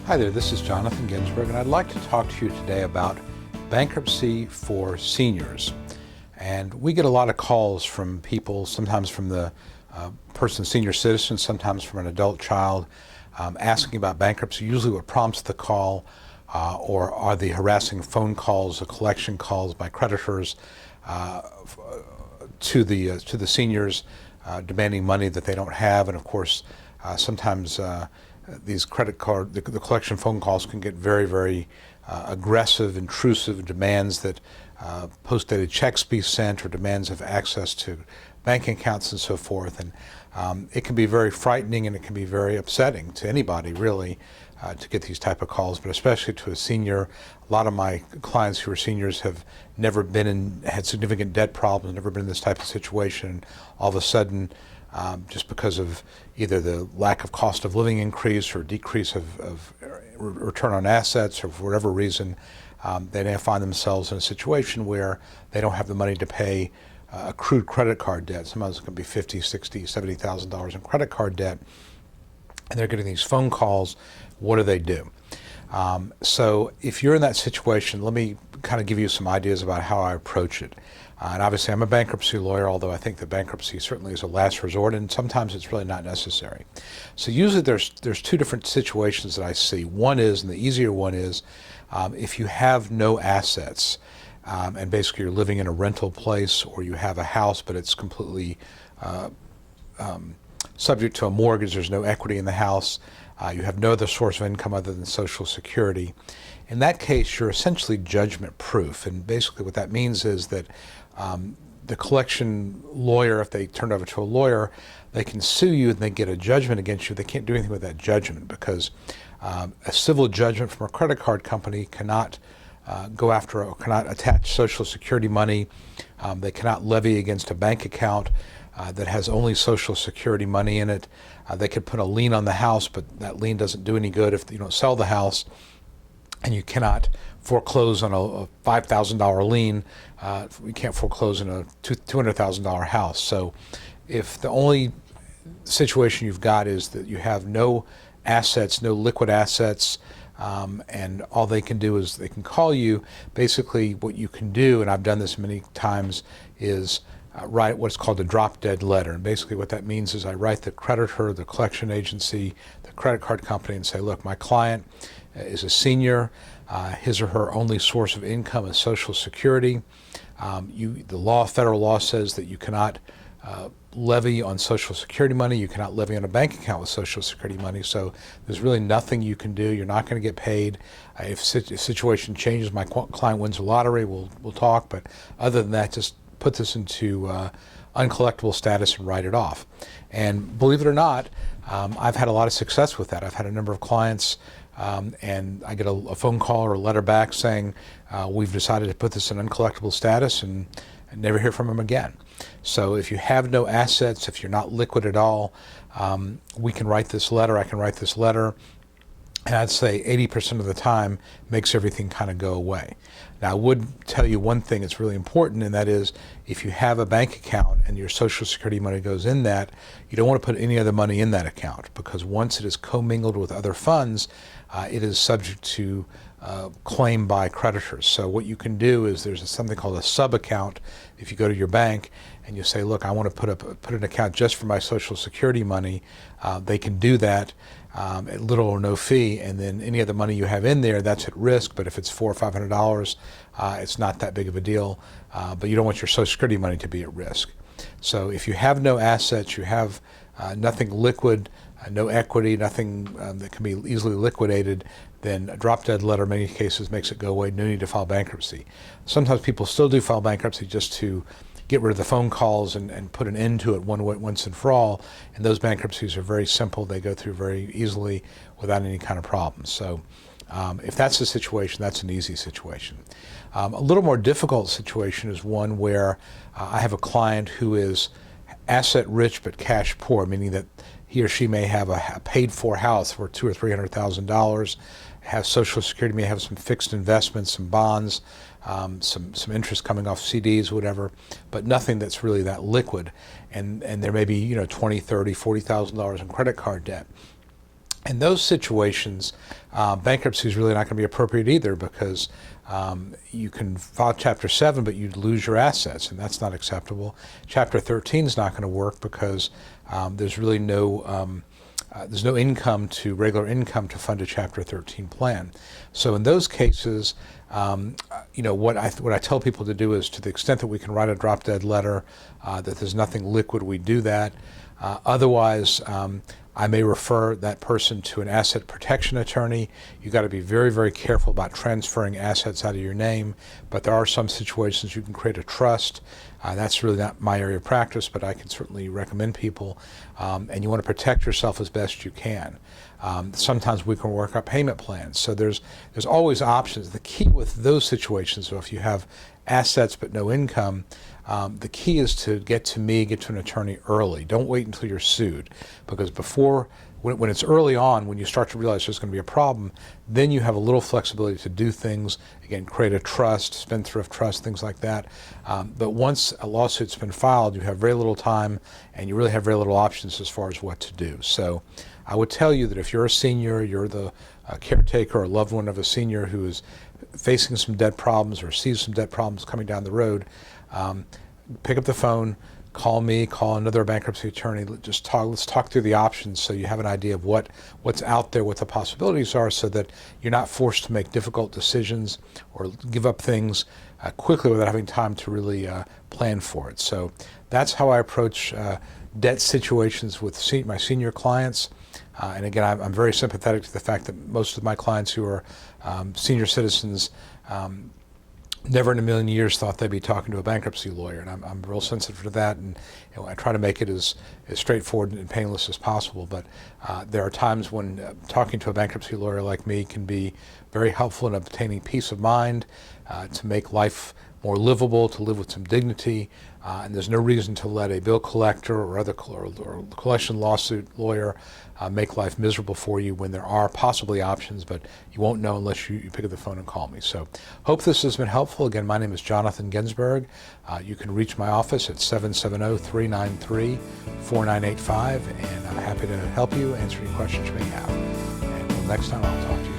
Hi there, this is Jonathan Ginsberg, and I'd like to talk to you today about bankruptcy for seniors. And we get a lot of calls from people, sometimes from the senior citizen, sometimes from an adult child, asking about bankruptcy. Usually what prompts the call or are the harassing phone calls, the collection calls by creditors to the seniors demanding money that they don't have. And of course, sometimes these the collection phone calls can get very, very aggressive, intrusive demands that post-dated checks be sent or demands of access to bank accounts and so forth. And it can be very frightening and it can be very upsetting to anybody, really, to get these type of calls, but especially to a senior. A lot of my clients who are seniors have never had significant debt problems, never been in this type of situation. All of a sudden, just because of either the lack of cost of living increase or decrease of return on assets, or for whatever reason, they now find themselves in a situation where they don't have the money to pay accrued credit card debt. Sometimes it can be $50,000, $60,000, $70,000 in credit card debt, and they're getting these phone calls. What do? So if you're in that situation, let me kind of give you some ideas about how I approach it. And obviously I'm a bankruptcy lawyer, although I think that bankruptcy certainly is a last resort, and sometimes it's really not necessary. So usually there's two different situations that I see. One is, and the easier one is, if you have no assets, and basically you're living in a rental place, or you have a house but it's completely subject to a mortgage, there's no equity in the house, you have no other source of income other than Social Security. In that case, you're essentially judgment proof. And basically what that means is that the collection lawyer, if they turn it over to a lawyer, they can sue you and they get a judgment against you. They can't do anything with that judgment because a civil judgment from a credit card company cannot go after or cannot attach Social Security money. They cannot levy against a bank account that has only Social Security money in it. They could put a lien on the house, but that lien doesn't do any good if you don't sell the house. And you cannot foreclose on a $5,000 lien. You can't foreclose on a $200,000 house. So if the only situation you've got is that you have no assets, no liquid assets, and all they can do is they can call you, basically what you can do, and I've done this many times, is write what's called a drop-dead letter. And basically what that means is I write the creditor, the collection agency, the credit card company, and say, look, my client is a senior. His or her only source of income is Social Security. Federal law says that you cannot levy on Social Security money. You cannot levy on a bank account with Social Security money. So there's really nothing you can do. You're not going to get paid. If the situation changes, my client wins the lottery, we'll talk. But other than that, just put this into uncollectible status and write it off. And believe it or not, I've had a lot of success with that. I've had a number of clients and I get a phone call or a letter back saying, we've decided to put this in uncollectible status, and never hear from them again. So if you have no assets, if you're not liquid at all, we can write this letter, I can write this letter, and I'd say 80% of the time makes everything kind of go away. Now, I would tell you one thing that's really important, and that is if you have a bank account and your Social Security money goes in that, you don't want to put any other money in that account, because once it is commingled with other funds, it is subject to claim by creditors. So what you can do is there's something called a sub-account. If you go to your bank and you say, look, I want to put an account just for my Social Security money, they can do that at little or no fee, and then any other money you have in there, that's at risk. But if it's $400 or $500, it's not that big of a deal, but you don't want your Social Security money to be at risk. So if you have no assets, you have nothing liquid, no equity, nothing that can be easily liquidated, then a drop-dead letter in many cases makes it go away. No need to file bankruptcy. Sometimes people still do file bankruptcy just to get rid of the phone calls and put an end to it once and for all. And those bankruptcies are very simple. They go through very easily without any kind of problems. So if that's the situation, that's an easy situation. A little more difficult situation is one where I have a client who is asset rich but cash poor, meaning that he or she may have a paid-for house for $200,000 or $300,000, have Social Security, may have some fixed investments, some bonds, some interest coming off CDs, whatever, but nothing that's really that liquid. And there may be $20,000, $30,000, $40,000 in credit card debt. In those situations, bankruptcy is really not going to be appropriate either, because you can file Chapter 7, but you'd lose your assets, and that's not acceptable. Chapter 13 is not going to work because there's really there's no income regular income to fund a Chapter 13 plan. So in those cases, what I tell people to do is, to the extent that we can write a drop-dead letter, that there's nothing liquid, we do that. Otherwise, I may refer that person to an asset protection attorney. You've got to be very, very careful about transferring assets out of your name, but there are some situations you can create a trust. That's really not my area of practice, but I can certainly recommend people, and you want to protect yourself as best you can. Sometimes we can work out payment plans, so there's always options. The key with those situations, so if you have assets but no income, the key is to get to an attorney early. Don't wait until you're sued, because when it's early on, when you start to realize there's going to be a problem, then you have a little flexibility to do things. Again, create a trust, spendthrift trust, things like that. But once a lawsuit's been filed, you have very little time, and you really have very little options as far as what to do. So I would tell you that if you're a senior, you're the caretaker or loved one of a senior who is facing some debt problems or sees some debt problems coming down the road, pick up the phone, call me, call another bankruptcy attorney. Let's talk through the options, so you have an idea of what's out there, what the possibilities are, so that you're not forced to make difficult decisions or give up things quickly without having time to really plan for it. So that's how I approach debt situations with my senior clients. And again, I'm very sympathetic to the fact that most of my clients who are senior citizens never in a million years thought they'd be talking to a bankruptcy lawyer, and I'm real sensitive to that, and I try to make it as straightforward and painless as possible. But there are times when talking to a bankruptcy lawyer like me can be very helpful in obtaining peace of mind, to make life more livable, to live with some dignity, and there's no reason to let a bill collector or other collection lawsuit lawyer make life miserable for you when there are possibly options, but you won't know unless you pick up the phone and call me. So hope this has been helpful. Again, my name is Jonathan Ginsberg. You can reach my office at 770-393-4985, and I'm happy to help you, answer any questions you may have. And until next time, I'll talk to you.